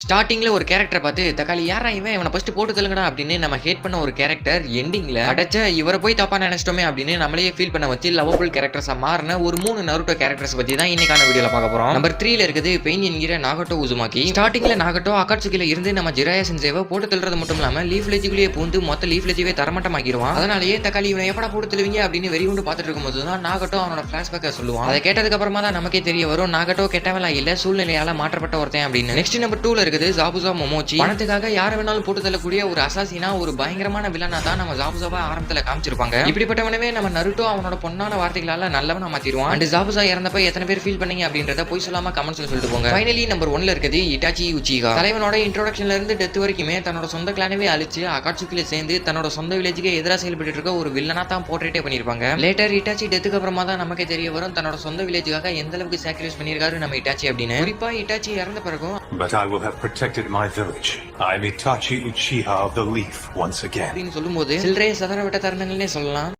ஸ்டார்டிங்ல ஒரு கேரக்டர் பார்த்து தக்காளி யாரா இவன் இவனை ஃபர்ஸ்ட் போட்டு தள்ளுங்கடா அப்படின்னு நம்ம ஹேட் பண்ண ஒரு கேரக்டர் எண்டிங்ல அடைச்ச இவரை போய் தப்பா நினைச்சிட்டோமே அப்படின்னு நம்மளே ஃபீல் பண்ண வச்சு லவபிள் கேரக்டர்ஸா மாறின ஒரு 3 நருட்டோ கேரக்டர்ஸ் பத்தி தான் இன்னைக்கான வீடியோல பார்க்க போறோம். நம்பர் 3ல இருக்குது பெயின் என்கிற நாகட்டோ உசுமாக்கி. ஸ்டார்டிங்ல நாகட்டோ அகாட்சுகில இருந்து நம்ம ஜிராயா சென்சேவை போட்டு தள்ளுறது மட்டும் இல்லாம லீஃப் லெஜிக்குள்ளேயே பூந்து மொத்த லீஃப் லெஜிவே தரமட்டமாக்கிடுவான். அதனாலேயே தக்காளி இவனை எப்படா போட்டு தள்ளுவீங்க அப்படின்னு வெறி கொண்டு பார்த்துட்டு இருக்கும்போது தான் நாகட்டோ அவனோட பிளாஷ்பேக்கை சொல்லுவான். அதை கேட்டதுக்கு அப்புறமா தான் நமக்கே தெரிய வரும் நாகட்டோ கெட்டவளா இல்ல சூழ்நிலையால மாற்றப்பட்ட ஒருத்தன் அப்படின்னு. நெக்ஸ்ட் நம்பர் 2ல இருக்குது ஜாபுசா மொமோச்சி. பணத்துக்காக யார வேணாலும் போட்டு தள்ளக்கூடிய ஒரு அசாசினா ஒரு பயங்கரமான வில்லனா தான் நம்ம ஜாபுசாவா ஆரம்பத்துல காமிச்சிருப்பாங்க. இப்படிப்பட்டவனவே நம்ம நருட்டோ அவனோட பொண்ணான வார்த்தைகளால நல்லவனா மாத்திடுவான். அண்ட் ஜாபுசா இறந்தப்ப எத்தனை பேர் ஃபீல் பண்ணீங்க அப்படின்றத போய் சொல்லாம கமெண்ட்ஸ்ல சொல்லிட்டு போங்க. ஃபைனலி நம்பர் 1ல இருக்குது இட்டாச்சி உச்சிகா. தலைவனோட இன்ட்ரோடக்ஷன்ல இருந்து டெத் வரைக்குமே தன்னோட சொந்த கிளானவே அழிச்சு அகாட்சுகில சேர்ந்து தன்னோட சொந்த வில்லேஜுக்கு எதிராக செயல்பட்டு இருக்க ஒரு வில்லனா தான் போர்ட்ரேட்டே பண்ணிருப்பாங்க. லேட்டர் இட்டாச்சி டெத்துக்கு அப்புறமா தான் நமக்கு தெரிய வரும் தன்னோட சொந்த வில்லேஜுக்காக எந்த அளவுக்கு சாக்ரிஃபைஸ் பண்ணிருக்காரு நம்ம இட்டாச்சி அப்படின்னு. குறிப்பா இட்டாச்சி இறந்த பிறகும் But I will have protected my village. I am Itachi Uchiha of the Leaf once again. அப்படின்னு சொல்லும்போது சில்லறையை சதற விட்ட தருணங்கள்னே சொல்லலாம்.